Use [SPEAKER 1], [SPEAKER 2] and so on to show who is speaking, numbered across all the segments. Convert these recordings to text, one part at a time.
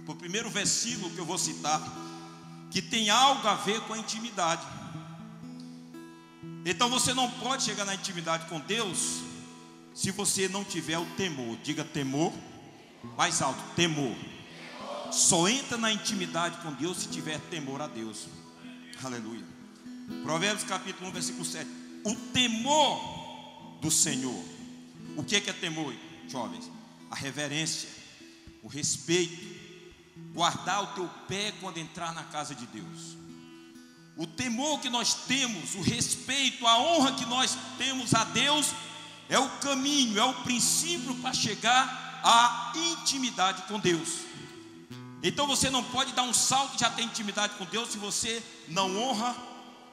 [SPEAKER 1] para o primeiro versículo que eu vou citar, que tem algo a ver com a intimidade. Então você não pode chegar na intimidade com Deus se você não tiver o temor. Diga temor, mais alto, temor. Só entra na intimidade com Deus se tiver temor a Deus. Aleluia. Provérbios capítulo 1, versículo 7. O temor do Senhor. O que é temor, jovens? A reverência, o respeito, guardar o teu pé quando entrar na casa de Deus. O temor que nós temos, o respeito, a honra que nós temos a Deus é o caminho, é o princípio para chegar à intimidade com Deus. Então você não pode dar um salto e já ter intimidade com Deus se você não honra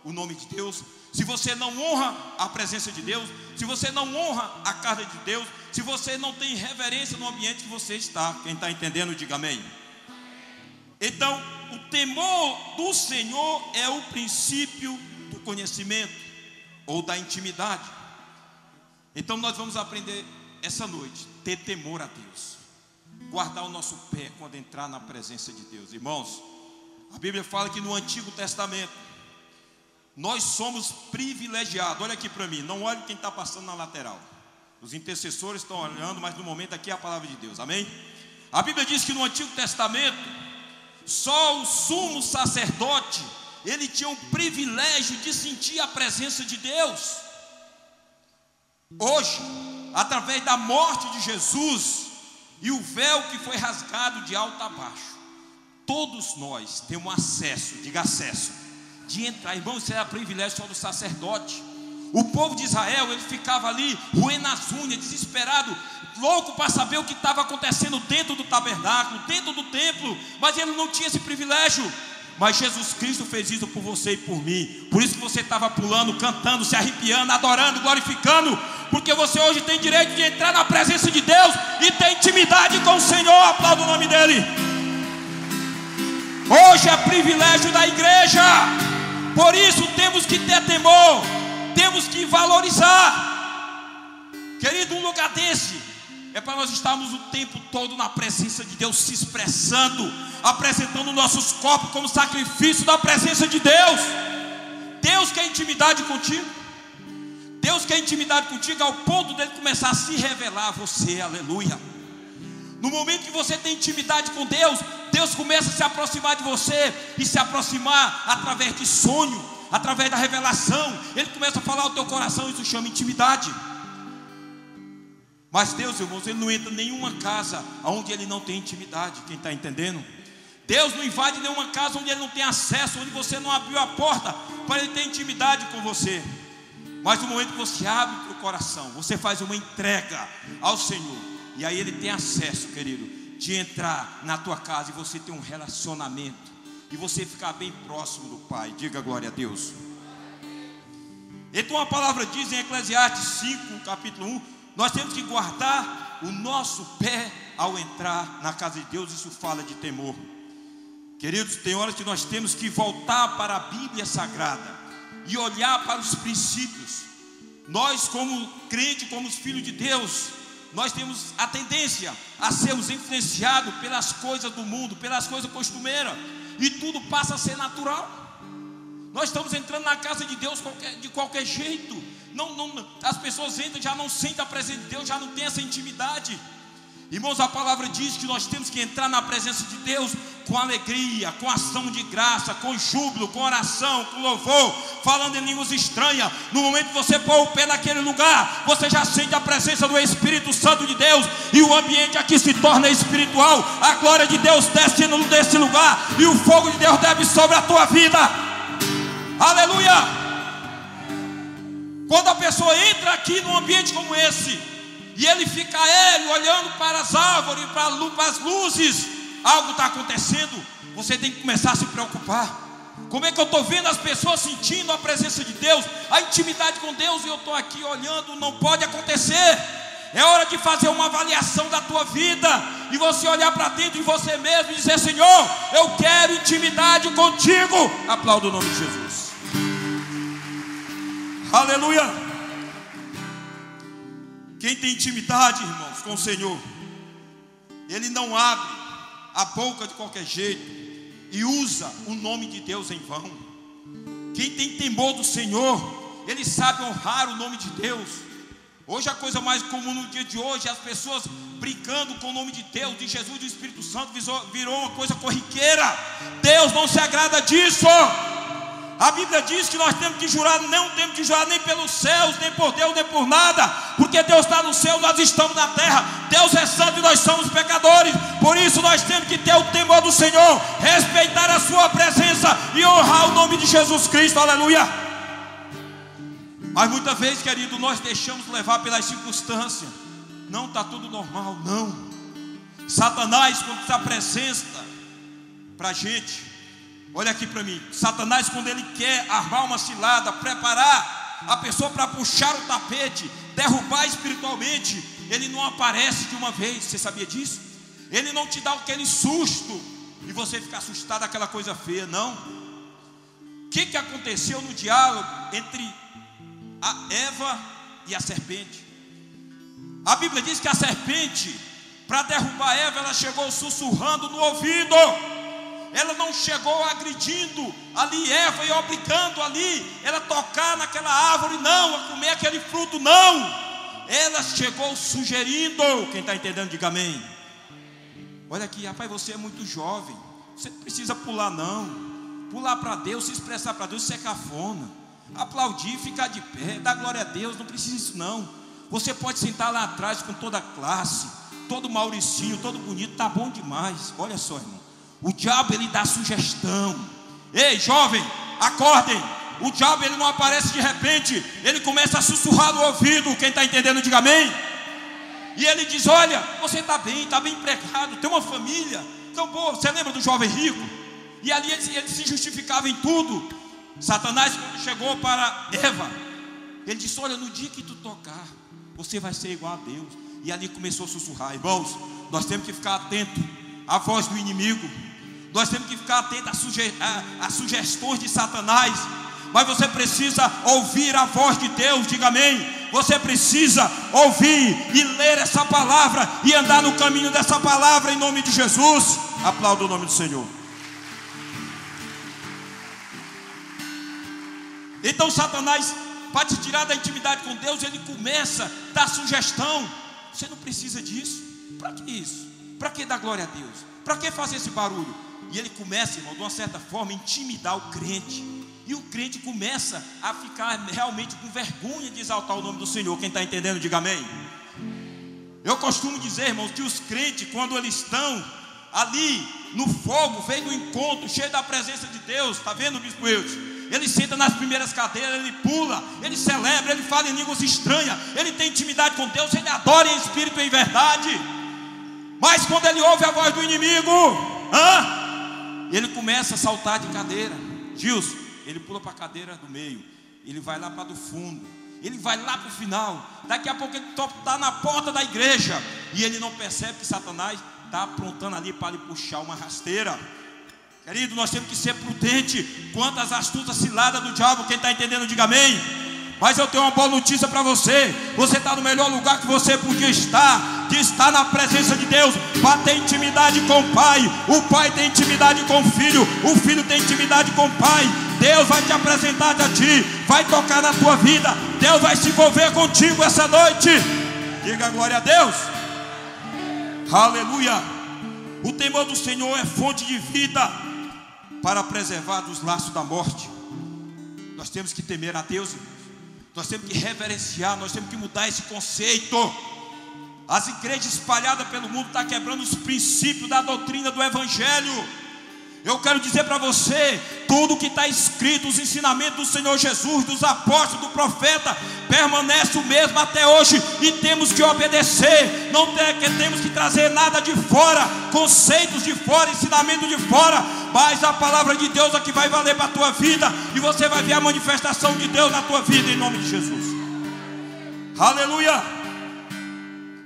[SPEAKER 1] o nome de Deus, se você não honra a presença de Deus, se você não honra a casa de Deus, se você não tem reverência no ambiente que você está. Quem está entendendo, diga amém. Então, o temor do Senhor é o princípio do conhecimento ou da intimidade. Então nós vamos aprender essa noite, ter temor a Deus, guardar o nosso pé quando entrar na presença de Deus. Irmãos, a Bíblia fala que no Antigo Testamento nós somos privilegiados. Olha aqui para mim, não olhe quem está passando na lateral. Os intercessores estão olhando, mas no momento aqui é a palavra de Deus, amém? A Bíblia diz que no Antigo Testamento só o sumo sacerdote, ele tinha o privilégio de sentir a presença de Deus. Hoje, através da morte de Jesus e o véu que foi rasgado de alto a baixo, todos nós temos acesso, diga acesso, de entrar. Irmãos, isso era privilégio só do sacerdote. O povo de Israel, ele ficava ali, roendo as unhas, desesperado, louco para saber o que estava acontecendo dentro do tabernáculo, dentro do templo, mas ele não tinha esse privilégio. Mas Jesus Cristo fez isso por você e por mim. Por isso que você estava pulando, cantando, se arrepiando, adorando, glorificando, porque você hoje tem direito de entrar na presença de Deus e ter intimidade com o Senhor. Aplauda o nome dele. Hoje é privilégio da igreja. Por isso temos que ter temor, temos que valorizar. Querido, um lugar desse é para nós estarmos o tempo todo na presença de Deus, se expressando, apresentando nossos corpos como sacrifício da presença de Deus. Deus quer intimidade contigo. Deus quer intimidade contigo ao ponto dele começar a se revelar a você, aleluia. No momento que você tem intimidade com Deus, Deus começa a se aproximar de você, e se aproximar através de sonho, através da revelação. Ele começa a falar ao teu coração, isso chama intimidade. Mas Deus, irmãos, Ele não entra em nenhuma casa onde Ele não tem intimidade. Quem está entendendo? Deus não invade nenhuma casa onde Ele não tem acesso, onde você não abriu a porta para Ele ter intimidade com você. Mas no momento que você abre o coração, você faz uma entrega ao Senhor, e aí Ele tem acesso, querido, de entrar na tua casa e você ter um relacionamento, e você ficar bem próximo do Pai. Diga glória a Deus. Então a palavra diz em Eclesiastes 5, capítulo 1, nós temos que guardar o nosso pé ao entrar na casa de Deus. Isso fala de temor. Queridos, tem horas que nós temos que voltar para a Bíblia Sagrada e olhar para os princípios. Nós, como crente, como os filhos de Deus, nós temos a tendência a sermos influenciados pelas coisas do mundo, pelas coisas costumeiras, e tudo passa a ser natural. Nós estamos entrando na casa de Deus de qualquer jeito. As pessoas entram, já não sentem a presença de Deus, já não tem essa intimidade. Irmãos, a palavra diz que nós temos que entrar na presença de Deus com alegria, com ação de graça, com júbilo, com oração, com louvor, falando em línguas estranhas. No momento que você pôr o pé naquele lugar, você já sente a presença do Espírito Santo de Deus, e o ambiente aqui se torna espiritual. A glória de Deus desce nesse lugar, e o fogo de Deus desce sobre a tua vida. Aleluia! Quando a pessoa entra aqui num ambiente como esse, e ele fica aéreo, olhando para as árvores, para as luzes, algo está acontecendo. Você tem que começar a se preocupar. Como é que eu estou vendo as pessoas sentindo a presença de Deus, a intimidade com Deus, e eu estou aqui olhando? Não pode acontecer. É hora de fazer uma avaliação da tua vida, e você olhar para dentro de você mesmo e dizer: Senhor, eu quero intimidade contigo. Aplauda o nome de Jesus. Aleluia. Quem tem intimidade, irmãos, com o Senhor, ele não abre a boca de qualquer jeito e usa o nome de Deus em vão. Quem tem temor do Senhor, ele sabe honrar o nome de Deus. Hoje a coisa mais comum no dia de hoje é as pessoas brincando com o nome de Deus, de Jesus e do Espírito Santo, virou uma coisa corriqueira. Deus não se agrada disso. A Bíblia diz que nós temos que jurar, não temos que jurar nem pelos céus, nem por Deus, nem por nada, porque Deus está no céu, nós estamos na terra. Deus é santo e nós somos pecadores. Por isso nós temos que ter o temor do Senhor, respeitar a sua presença e honrar o nome de Jesus Cristo, aleluia. Mas muitas vezes, querido, nós deixamos levar pelas circunstâncias. Não está tudo normal, não. Satanás, quando se apresenta para a gente, olha aqui para mim, Satanás, quando ele quer armar uma cilada, preparar a pessoa para puxar o tapete, derrubar espiritualmente, ele não aparece de uma vez. Você sabia disso? Ele não te dá aquele susto e você fica assustado, aquela coisa feia, não. O que aconteceu no diálogo entre a Eva e a serpente? A Bíblia diz que a serpente, para derrubar Eva, ela chegou sussurrando no ouvido. Ela não chegou agredindo ali Eva e obrigando ali ela a tocar naquela árvore, não, a comer aquele fruto, não. Ela chegou sugerindo. Quem está entendendo, diga amém. Olha aqui, rapaz, você é muito jovem, você não precisa pular não. Pular para Deus, se expressar para Deus, isso é cafona. Aplaudir, ficar de pé, dar glória a Deus, não precisa disso não. Você pode sentar lá atrás com toda a classe, todo Mauricinho, todo bonito, tá bom demais. Olha só, irmão, o diabo ele dá sugestão. Ei, jovem, acordem. O diabo ele não aparece de repente, ele começa a sussurrar no ouvido. Quem está entendendo, diga amém. E ele diz: olha, você está bem empregado, tem uma família tão boa. Você lembra do jovem rico? E ali ele se justificava em tudo. Satanás, quando chegou para Eva, ele disse: olha, no dia que tu tocar, você vai ser igual a Deus. E ali começou a sussurrar. Irmãos, nós temos que ficar atentos à voz do inimigo. Nós temos que ficar atentos às sugestões de Satanás. Mas você precisa ouvir a voz de Deus, diga amém. Você precisa ouvir e ler essa palavra e andar no caminho dessa palavra em nome de Jesus. Aplauda o nome do Senhor. Então Satanás, para te tirar da intimidade com Deus, ele começa a dar sugestão. Você não precisa disso. Para que isso? Para que dar glória a Deus? Para que fazer esse barulho? E ele começa, irmão, de uma certa forma, a intimidar o crente. E o crente começa a ficar realmente com vergonha de exaltar o nome do Senhor. Quem está entendendo, diga amém. Eu costumo dizer, irmãos, que os crentes, quando eles estão ali no fogo, vem no encontro, cheio da presença de Deus, está vendo, bispo Eudes? Ele senta nas primeiras cadeiras, ele pula, ele celebra, ele fala em línguas estranhas, ele tem intimidade com Deus, ele adora em espírito e em verdade. Mas quando ele ouve a voz do inimigo, ele começa a saltar de cadeira. Gilson, ele pula para a cadeira do meio, ele vai lá para do fundo, ele vai lá para o final. Daqui a pouco ele está na porta da igreja e ele não percebe que Satanás está aprontando ali para lhe puxar uma rasteira. Querido, nós temos que ser prudentes quanto às astutas ciladas do diabo. Quem está entendendo, diga amém. Mas eu tenho uma boa notícia para você. Você está no melhor lugar que você podia estar, de estar na presença de Deus, para ter intimidade com o Pai. O Pai tem intimidade com o Filho, o Filho tem intimidade com o Pai. Deus vai te apresentar a ti, vai tocar na tua vida. Deus vai se envolver contigo essa noite. Diga glória a Deus. Aleluia. O temor do Senhor é fonte de vida para preservar dos laços da morte. Nós temos que temer a Deus, irmãos. Nós temos que reverenciar, nós temos que mudar esse conceito. As igrejas espalhadas pelo mundo estão quebrando os princípios da doutrina do Evangelho. Eu quero dizer para você, tudo que está escrito, os ensinamentos do Senhor Jesus, dos apóstolos, do profeta, permanece o mesmo até hoje, e temos que obedecer. Não temos que trazer nada de fora, conceitos de fora, ensinamento de fora, mas a palavra de Deus é que vai valer para a tua vida, e você vai ver a manifestação de Deus na tua vida, em nome de Jesus. Aleluia.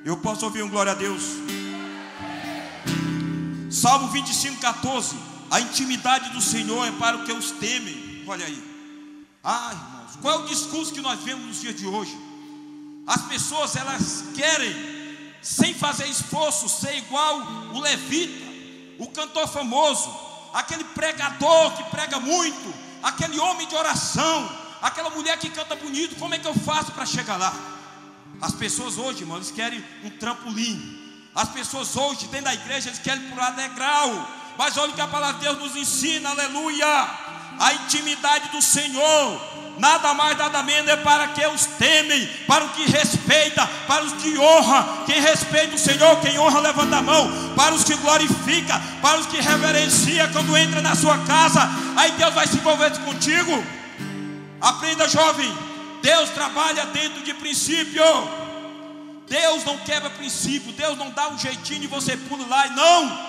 [SPEAKER 1] Eu posso ouvir um glória a Deus? Salmo 25:14. A intimidade do Senhor é para os que os temem. Olha aí. Irmãos, qual é o discurso que nós vemos nos dias de hoje? As pessoas, elas querem, sem fazer esforço, ser igual o levita. o cantor famoso, aquele pregador que prega muito, aquele homem de oração, aquela mulher que canta bonito, como é que eu faço para chegar lá? As pessoas hoje, irmão, eles querem um trampolim. As pessoas hoje, dentro da igreja, eles querem pular degrau. Mas olha o que a palavra de Deus nos ensina, aleluia. A intimidade do Senhor, nada mais, nada menos, é para que os temem, para os que respeita, para os que honra. Quem respeita o Senhor, quem honra, levanta a mão. Para os que glorifica, para os que reverencia, quando entra na sua casa, aí Deus vai se envolver contigo. Aprenda, jovem, Deus trabalha dentro de princípio. Deus não quebra princípio, Deus não dá um jeitinho e você pula lá, e não.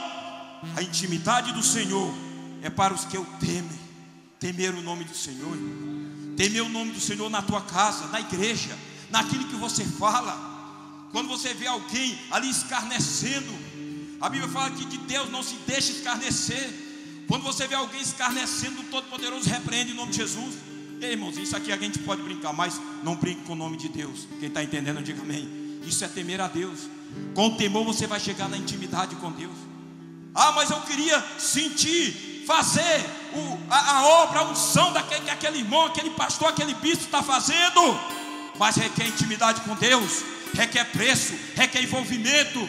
[SPEAKER 1] A intimidade do Senhor é para os que o temem. Temer o nome do Senhor, irmão. Temer o nome do Senhor na tua casa, na igreja, naquilo que você fala. Quando você vê alguém ali escarnecendo, a Bíblia fala que de Deus não se deixa escarnecer. Quando você vê alguém escarnecendo, o Todo-Poderoso repreende em nome de Jesus. Ei, irmãos, isso aqui a gente pode brincar, mas não brinque com o nome de Deus. Quem está entendendo, diga amém. Isso é temer a Deus. Com o temor você vai chegar na intimidade com Deus. Ah, mas eu queria sentir, fazer a obra, a unção que aquele irmão, aquele pastor, aquele bispo está fazendo. Mas requer intimidade com Deus, requer preço, requer envolvimento,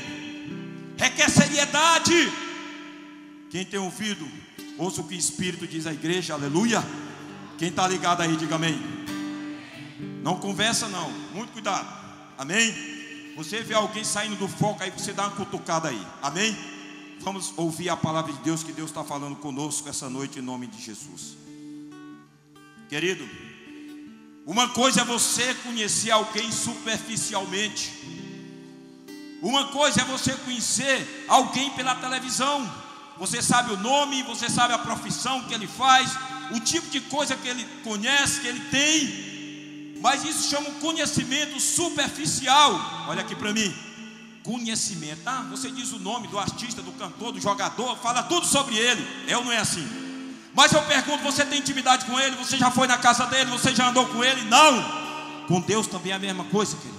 [SPEAKER 1] requer seriedade. Quem tem ouvido, ouça o que o Espírito diz à igreja, aleluia. Quem está ligado aí, diga amém. Não conversa não, muito cuidado, amém. Você vê alguém saindo do foco aí, você dá uma cutucada aí, amém. Vamos ouvir a palavra de Deus, que Deus está falando conosco essa noite em nome de Jesus. Querido, uma coisa é você conhecer alguém superficialmente. Uma coisa é você conhecer alguém pela televisão. Você sabe o nome, você sabe a profissão que ele faz, o tipo de coisa que ele conhece, que ele tem. Mas isso chama um conhecimento superficial. Olha aqui para mim. Conhecimento, você diz o nome do artista, do cantor, do jogador, fala tudo sobre ele. Eu não é assim. Mas eu pergunto, você tem intimidade com ele? Você já foi na casa dele? Você já andou com ele? Não. Com Deus também é a mesma coisa, querido.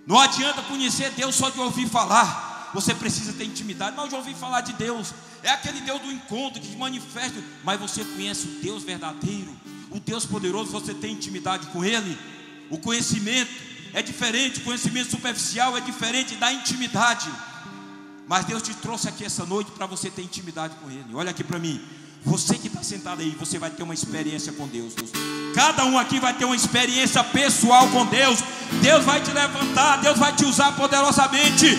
[SPEAKER 1] Não adianta conhecer Deus só de ouvir falar. Você precisa ter intimidade. Mas eu já ouvi falar de Deus. É aquele Deus do encontro que manifesta. Mas você conhece o Deus verdadeiro, o Deus poderoso, você tem intimidade com ele. O conhecimento é diferente, o conhecimento superficial é diferente da intimidade. Mas Deus te trouxe aqui essa noite para você ter intimidade com Ele. Olha aqui para mim. Você que está sentado aí, você vai ter uma experiência com Deus. Cada um aqui vai ter uma experiência pessoal com Deus. Deus vai te levantar, Deus vai te usar poderosamente.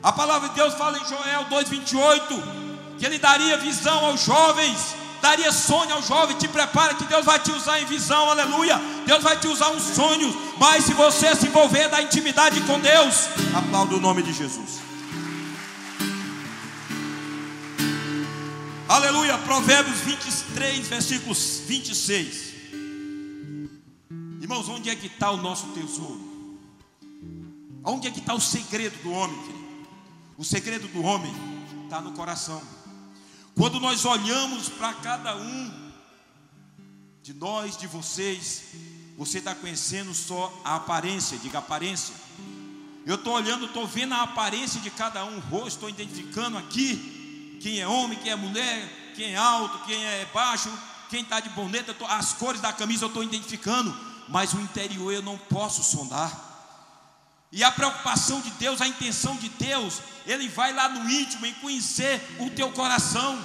[SPEAKER 1] A palavra de Deus fala em Joel 2:28 que Ele daria visão aos jovens, daria sonho ao jovem. Te prepara que Deus vai te usar em visão, aleluia. Deus vai te usar uns sonhos. Mas se você se envolver na intimidade com Deus, aplauda o nome de Jesus. Aleluia. Provérbios 23, versículos 26. Irmãos, onde é que está o nosso tesouro? Onde é que está o segredo do homem, querido? O segredo do homem está no coração. Quando nós olhamos para cada um de nós, de vocês, você está conhecendo só a aparência, diga aparência. Eu estou olhando, estou vendo a aparência de cada um, o rosto, estou identificando aqui quem é homem, quem é mulher, quem é alto, quem é baixo, quem está de boneta, as cores da camisa eu estou identificando, mas o interior eu não posso sondar. E a preocupação de Deus, a intenção de Deus, Ele vai lá no íntimo em conhecer o teu coração.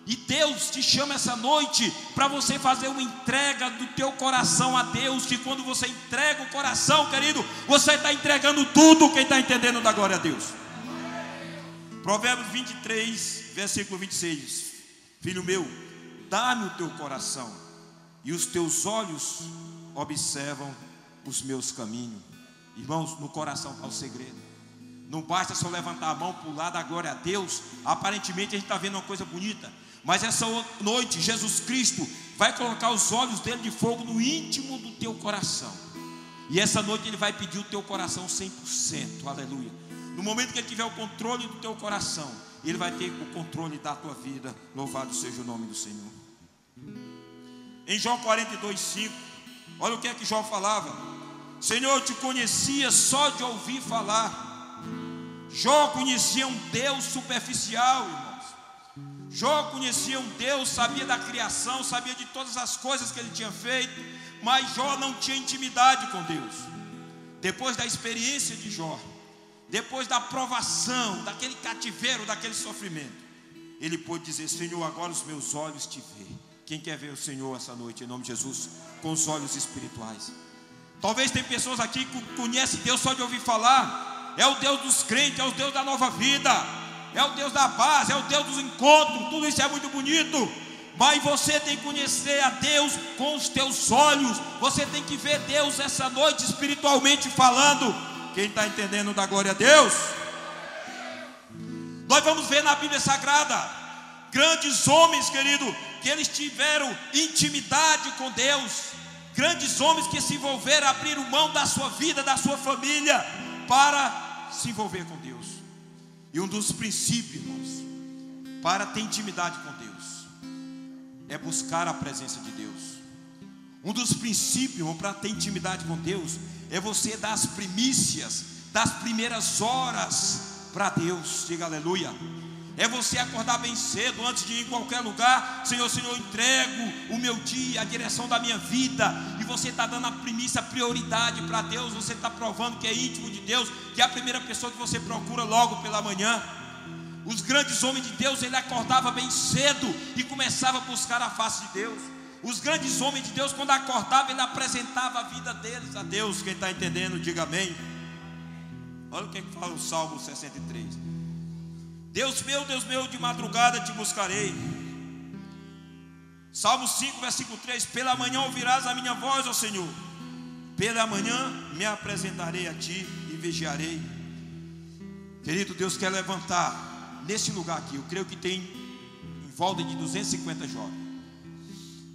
[SPEAKER 1] E Deus te chama essa noite para você fazer uma entrega do teu coração a Deus. Que quando você entrega o coração, querido, você está entregando tudo. Quem está entendendo da glória a Deus? Provérbios 23, versículo 26. Filho meu, dá-me o teu coração, e os teus olhos observam os meus caminhos. Irmãos, no coração está o segredo. Não basta só levantar a mão, pular da glória a Deus. Aparentemente a gente está vendo uma coisa bonita, mas essa noite Jesus Cristo vai colocar os olhos dele de fogo no íntimo do teu coração. E essa noite Ele vai pedir o teu coração 100%, aleluia. No momento que Ele tiver o controle do teu coração, Ele vai ter o controle da tua vida. Louvado seja o nome do Senhor. Em João 42:5, olha o que é que João falava. Senhor, eu te conhecia só de ouvir falar, Jó conhecia um Deus superficial, irmãos. Jó conhecia um Deus, sabia da criação, sabia de todas as coisas que ele tinha feito, mas Jó não tinha intimidade com Deus. Depois da experiência de Jó, depois da provação, daquele cativeiro, daquele sofrimento, ele pôde dizer: Senhor, agora os meus olhos te veem. Quem quer ver o Senhor essa noite, em nome de Jesus, com os olhos espirituais? Talvez tem pessoas aqui que conhecem Deus só de ouvir falar. É o Deus dos crentes, é o Deus da nova vida, é o Deus da paz, é o Deus dos encontros. Tudo isso é muito bonito, mas você tem que conhecer a Deus com os teus olhos. Você tem que ver Deus essa noite espiritualmente falando. Quem está entendendo, dá glória a Deus. Nós vamos ver na Bíblia Sagrada grandes homens, querido, que eles tiveram intimidade com Deus. Grandes homens que se envolveram, abriram mão da sua vida, da sua família, para se envolver com Deus. E um dos princípios, irmãos, para ter intimidade com Deus, é buscar a presença de Deus. Um dos princípios, irmão, para ter intimidade com Deus, é você dar as primícias, das primeiras horas para Deus. Diga aleluia. É você acordar bem cedo, antes de ir em qualquer lugar. Senhor, eu entrego o meu dia, a direção da minha vida. E você está dando a primícia, a prioridade para Deus. Você está provando que é íntimo de Deus, que é a primeira pessoa que você procura logo pela manhã. Os grandes homens de Deus, ele acordava bem cedo e começava a buscar a face de Deus. Os grandes homens de Deus, quando acordavam, ele apresentava a vida deles a Deus. Quem está entendendo, diga amém. Olha o que fala o Salmo 63. Deus meu, de madrugada te buscarei. Salmo 5, versículo 3. Pela manhã ouvirás a minha voz, ó Senhor. Pela manhã me apresentarei a ti e vigiarei. Querido, Deus quer levantar nesse lugar aqui. Eu creio que tem em volta de 250 jovens.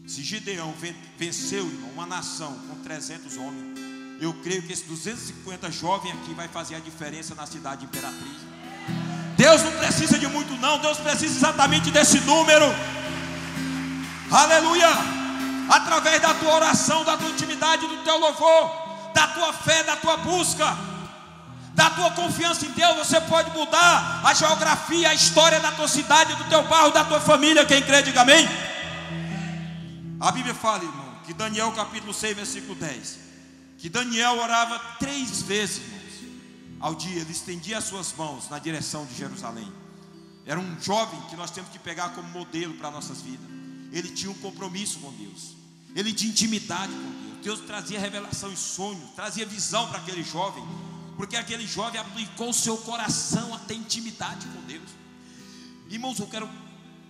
[SPEAKER 1] Se Gideão venceu, irmão, uma nação com 300 homens, eu creio que esses 250 jovens aqui vai fazer a diferença na cidade de Imperatriz. Deus não precisa de muito não, Deus precisa exatamente desse número. Aleluia. Através da tua oração, da tua intimidade, do teu louvor, da tua fé, da tua busca, da tua confiança em Deus, você pode mudar a geografia, a história da tua cidade, do teu bairro, da tua família. Quem crê, diga amém. A Bíblia fala, irmão, que Daniel capítulo 6, versículo 10, que Daniel orava 3 vezes, irmãos, ao dia. Ele estendia as suas mãos na direção de Jerusalém. Era um jovem que nós temos que pegar como modelo para nossas vidas. Ele tinha um compromisso com Deus, ele tinha intimidade com Deus. Deus trazia revelação em sonhos, trazia visão para aquele jovem, porque aquele jovem aplicou o seu coração a ter intimidade com Deus. Irmãos, eu quero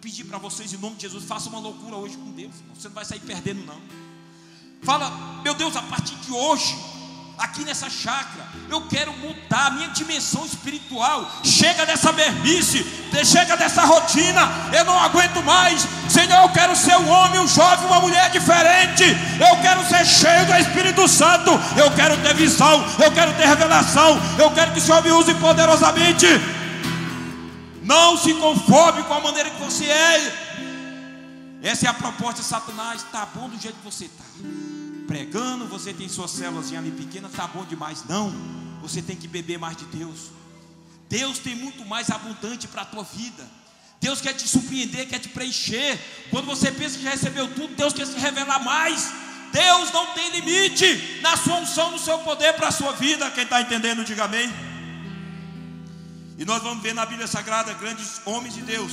[SPEAKER 1] pedir para vocês, em nome de Jesus, faça uma loucura hoje com Deus, irmão. Você não vai sair perdendo não. Fala: meu Deus, a partir de hoje, aqui nessa chácara, eu quero mudar a minha dimensão espiritual. Chega dessa mermice, chega dessa rotina, eu não aguento mais. Senhor, eu quero ser um homem, um jovem, uma mulher diferente. Eu quero ser cheio do Espírito Santo. Eu quero ter visão, eu quero ter revelação. Eu quero que o Senhor me use poderosamente. Não se conforme com a maneira que você é. Essa é a proposta de Satanás. Está bom do jeito que você está pregando, você tem suas células ali pequenas, está bom demais. Não, você tem que beber mais de Deus. Deus tem muito mais abundante para a tua vida. Deus quer te surpreender, quer te preencher. Quando você pensa que já recebeu tudo, Deus quer se revelar mais. Deus não tem limite na sua unção, no seu poder para a sua vida. Quem está entendendo, diga amém. E nós vamos ver na Bíblia Sagrada grandes homens de Deus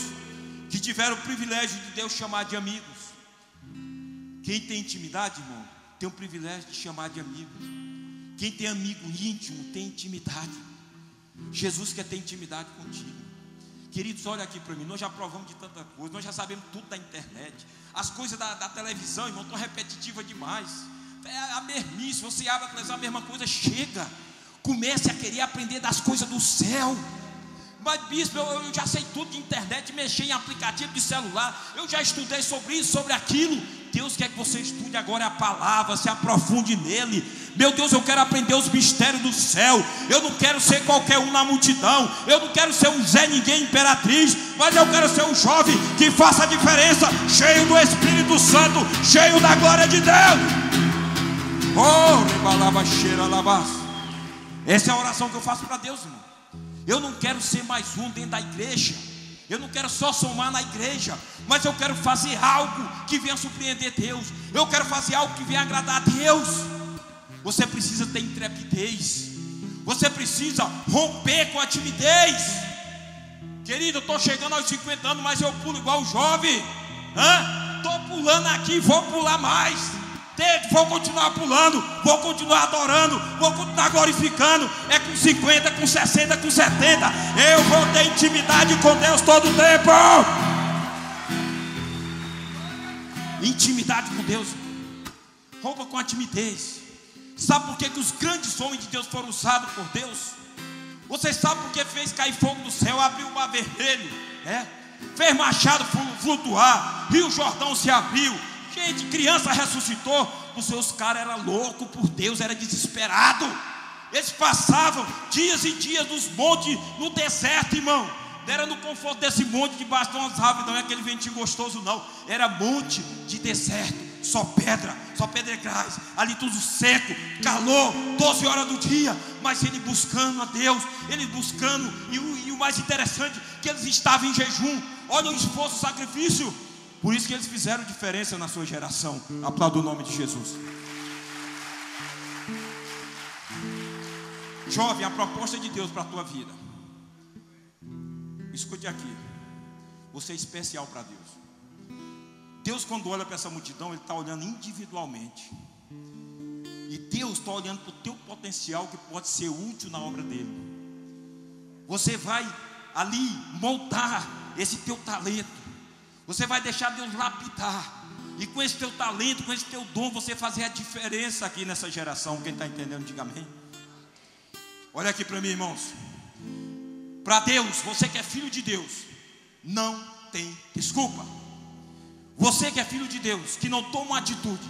[SPEAKER 1] que tiveram o privilégio de Deus chamar de amigos. Quem tem intimidade, irmão, tem o privilégio de chamar de amigos. Quem tem amigo íntimo tem intimidade. Jesus quer ter intimidade contigo. Queridos, olha aqui para mim. Nós já provamos de tanta coisa, nós já sabemos tudo da internet. As coisas da televisão, irmão, estão repetitivas demais. É a mermice, você abre a televisão, a mesma coisa. Chega, comece a querer aprender das coisas do céu. Mas bispo, eu já sei tudo de internet, mexer em aplicativo de celular, eu já estudei sobre isso, sobre aquilo. Deus quer que você estude agora a palavra, se aprofunde nele. Meu Deus, eu quero aprender os mistérios do céu. Eu não quero ser qualquer um na multidão. Eu não quero ser um Zé Ninguém Imperatriz, mas eu quero ser um jovem que faça a diferença, cheio do Espírito Santo, cheio da glória de Deus. Oh, rebalava cheira lavas. Essa é a oração que eu faço para Deus, irmão. Eu não quero ser mais um dentro da igreja. Eu não quero só somar na igreja, mas eu quero fazer algo que venha surpreender Deus. Eu quero fazer algo que venha agradar a Deus. Você precisa ter intrepidez. Você precisa romper com a timidez. Querido, eu estou chegando aos 50 anos, mas eu pulo igual o jovem. Estou pulando aqui, vou pular mais. Vou continuar pulando, vou continuar adorando, vou continuar glorificando. É com 50, com 60, com 70. Eu vou ter intimidade com Deus todo o tempo. Intimidade com Deus. Rompa com a timidez. Sabe por que os grandes homens de Deus foram usados por Deus? Você sabe por que fez cair fogo do céu, abriu o mar vermelho, fez machado flutuar, Rio Jordão se abriu. Gente, criança ressuscitou. Os seus caras eram loucos por Deus, era desesperado. Eles passavam dias e dias nos montes, no deserto, irmão. Não era no conforto desse monte debaixo de umas árvores, não é aquele ventinho gostoso, não. Era monte de deserto, só pedregais, ali tudo seco, calor, 12 horas do dia. Mas ele buscando a Deus, ele buscando, e o mais interessante, que eles estavam em jejum. Olha o esforço, o sacrifício. Por isso que eles fizeram diferença na sua geração. Aplauda o nome de Jesus. Jovem, a proposta de Deus para a tua vida. Escute aqui. Você é especial para Deus. Deus, quando olha para essa multidão, Ele está olhando individualmente. E Deus está olhando para o teu potencial, que pode ser útil na obra dele. Você vai ali moldar esse teu talento. Você vai deixar Deus lapidar. E com esse teu talento, com esse teu dom, você fazer a diferença aqui nessa geração. Quem está entendendo, diga amém. Olha aqui para mim, irmãos. Para Deus, você que é filho de Deus, não tem desculpa. Você que é filho de Deus, que não toma uma atitude,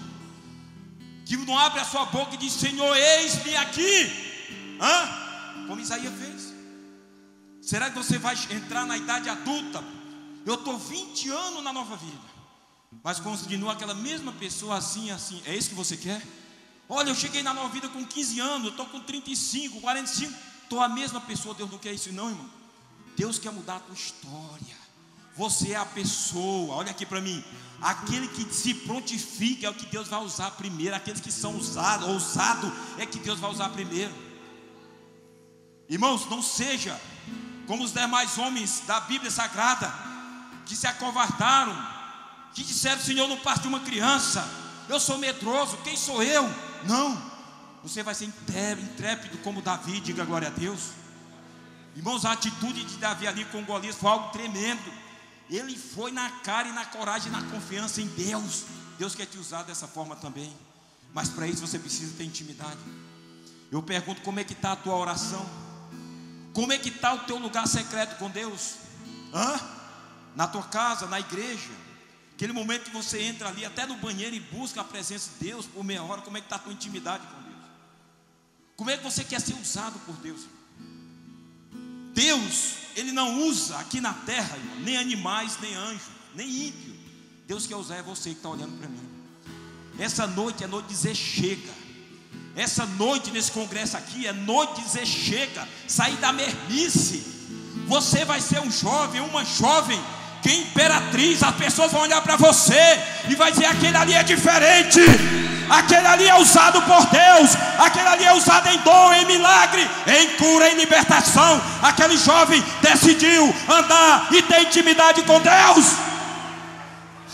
[SPEAKER 1] que não abre a sua boca e diz: Senhor, eis-me aqui. Como Isaías fez. Será que você vai entrar na idade adulta? Eu estou 20 anos na nova vida, mas continua aquela mesma pessoa assim. É isso que você quer? Olha, eu cheguei na nova vida com 15 anos, eu estou com 35, 45. Estou a mesma pessoa. Deus não quer isso não, irmão. Deus quer mudar a tua história. Você é a pessoa. Olha aqui para mim. Aquele que se prontifica é o que Deus vai usar primeiro. Aqueles que são ousados é que Deus vai usar primeiro. Irmãos, não seja como os demais homens da Bíblia Sagrada, que se acovardaram, que disseram: Senhor, não passe de uma criança, eu sou medroso, quem sou eu? Não, você vai ser intrépido como Davi. Diga glória a Deus. Irmãos, a atitude de Davi ali com Golias foi algo tremendo. Ele foi na cara e na coragem e na confiança em Deus. Deus quer te usar dessa forma também, mas para isso você precisa ter intimidade. Eu pergunto: como é que está a tua oração? Como é que está o teu lugar secreto com Deus? Na tua casa, na igreja, aquele momento que você entra ali, até no banheiro, e busca a presença de Deus por meia hora. Como é que está a tua intimidade com Deus? Como é que você quer ser usado por Deus? Deus, Ele não usa aqui na terra, irmão, nem animais, nem anjos, nem ímpio. Deus quer usar é você que está olhando para mim. Essa noite é noite de dizer chega. Essa noite nesse congresso aqui é noite de dizer chega. Sair da mermice. Você vai ser um jovem, uma jovem, que é imperatriz. As pessoas vão olhar para você e vai dizer: aquele ali é diferente, aquele ali é usado por Deus, aquele ali é usado em dom, em milagre, em cura, em libertação. Aquele jovem decidiu andar e ter intimidade com Deus.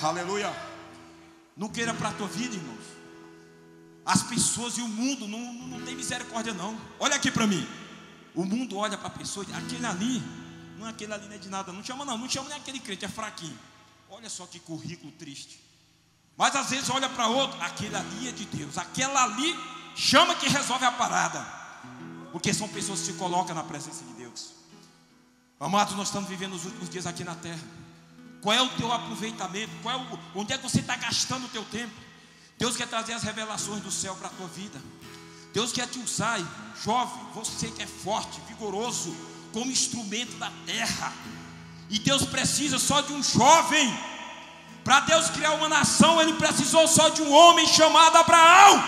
[SPEAKER 1] Aleluia. Não queira para a tua vida, irmãos. As pessoas e o mundo não tem misericórdia não. Olha aqui para mim. O mundo olha para a pessoa e diz: aquele ali não é de nada. Não chama nem aquele crente, é fraquinho. Olha só que currículo triste. Mas às vezes olha para outro: aquele ali é de Deus, aquela ali chama que resolve a parada. Porque são pessoas que se colocam na presença de Deus. Amados, nós estamos vivendo os últimos dias aqui na terra. Qual é o teu aproveitamento? Onde é que você está gastando o teu tempo? Deus quer trazer as revelações do céu para a tua vida. Deus quer te usar, jovem, você que é forte, vigoroso, como instrumento da terra. E Deus precisa só de um jovem. Para Deus criar uma nação, Ele precisou só de um homem chamado Abraão.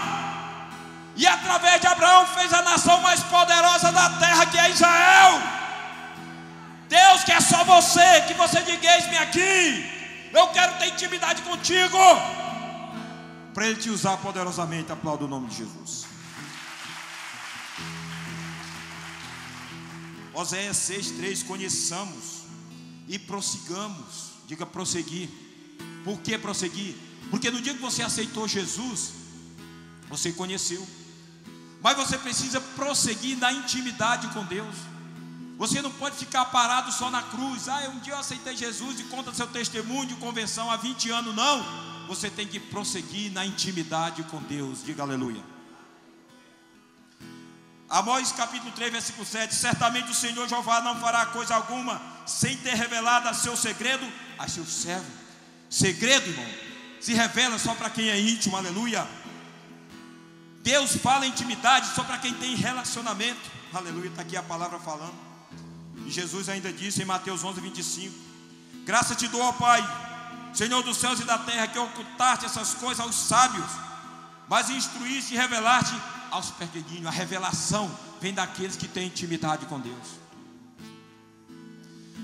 [SPEAKER 1] E através de Abraão fez a nação mais poderosa da terra, que é Israel. Deus quer só você, que você diga: eis-me aqui, eu quero ter intimidade contigo, para Ele te usar poderosamente. Aplauda o nome de Jesus. Oséias 6:3: conheçamos e prossigamos. Diga: prosseguir. Por que prosseguir? Porque no dia que você aceitou Jesus, você conheceu, mas você precisa prosseguir na intimidade com Deus. Você não pode ficar parado só na cruz. Um dia eu aceitei Jesus e conta seu testemunho de conversão há 20 anos. Não, você tem que prosseguir na intimidade com Deus. Diga aleluia. Amós capítulo 3 versículo 7: certamente o Senhor Jeová não fará coisa alguma sem ter revelado a seu segredo a seu servo. Segredo, irmão, se revela só para quem é íntimo. Aleluia. Deus fala intimidade só para quem tem relacionamento. Aleluia, está aqui a palavra falando. E Jesus ainda disse em Mateus 11:25: graça te dou, ó Pai, Senhor dos céus e da terra, que ocultaste essas coisas aos sábios, mas instruíste e revelaste aos pequeninos. A revelação vem daqueles que têm intimidade com Deus.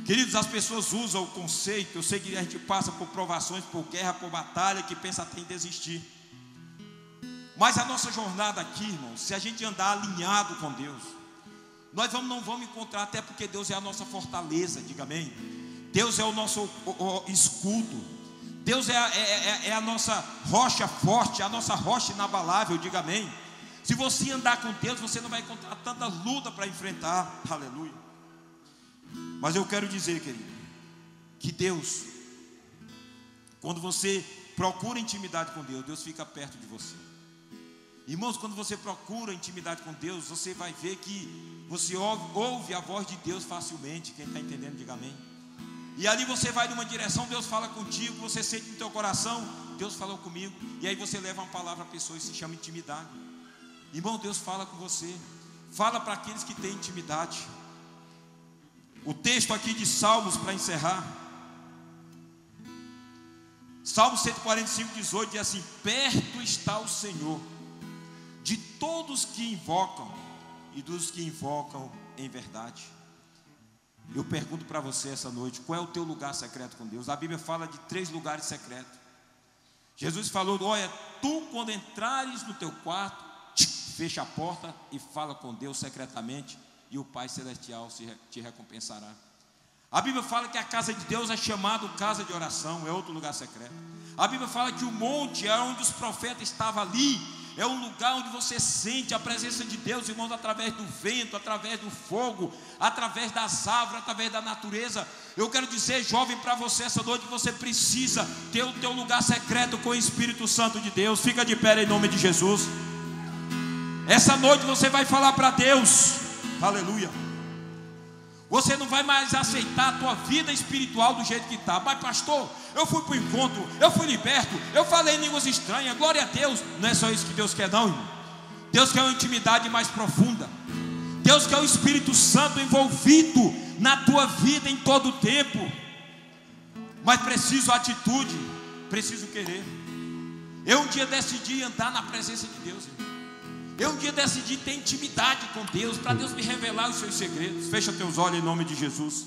[SPEAKER 1] Queridos, as pessoas usam o conceito, eu sei que a gente passa por provações, por guerra, por batalha, que pensa até em desistir. Mas a nossa jornada aqui, irmãos, se a gente andar alinhado com Deus, nós não vamos encontrar, até porque Deus é a nossa fortaleza. Diga amém. Deus é o nosso escudo. Deus é a nossa rocha forte, a nossa rocha inabalável. Diga amém. Se você andar com Deus, você não vai encontrar tanta luta para enfrentar. Aleluia. Mas eu quero dizer, querido, que Deus, quando você procura intimidade com Deus, Deus fica perto de você. Irmãos, quando você procura intimidade com Deus, você vai ver que você ouve a voz de Deus facilmente. Quem está entendendo, diga amém. E ali você vai numa direção, Deus fala contigo, você sente no teu coração: Deus falou comigo. E aí você leva uma palavra à pessoa, e se chama intimidade. Irmão, Deus fala com você, fala para aqueles que têm intimidade. O texto aqui de Salmos, para encerrar, Salmo 145:18 diz assim: perto está o Senhor de todos que invocam e dos que invocam em verdade. Eu pergunto para você essa noite: qual é o teu lugar secreto com Deus? A Bíblia fala de 3 lugares secretos. Jesus falou: olha, tu quando entrares no teu quarto, fecha a porta e fala com Deus secretamente, e o Pai Celestial te recompensará. A Bíblia fala que a casa de Deus é chamada casa de oração, é outro lugar secreto. A Bíblia fala que o monte é onde os profetas estavam ali, é um lugar onde você sente a presença de Deus, irmãos, através do vento, através do fogo, através das árvores, através da natureza. Eu quero dizer, jovem, para você essa noite, você precisa ter o teu lugar secreto com o Espírito Santo de Deus. Fica de pé em nome de Jesus. Essa noite você vai falar para Deus, aleluia. Você não vai mais aceitar a tua vida espiritual do jeito que está. Mas pastor, eu fui para o encontro, eu fui liberto, eu falei em línguas estranhas, glória a Deus. Não é só isso que Deus quer não, irmão. Deus quer uma intimidade mais profunda. Deus quer o Espírito Santo envolvido na tua vida em todo o tempo. Mas preciso atitude, preciso querer. Eu um dia decidi andar na presença de Deus, irmão. Eu um dia decidi ter intimidade com Deus, para Deus me revelar os seus segredos. Fecha teus olhos em nome de Jesus.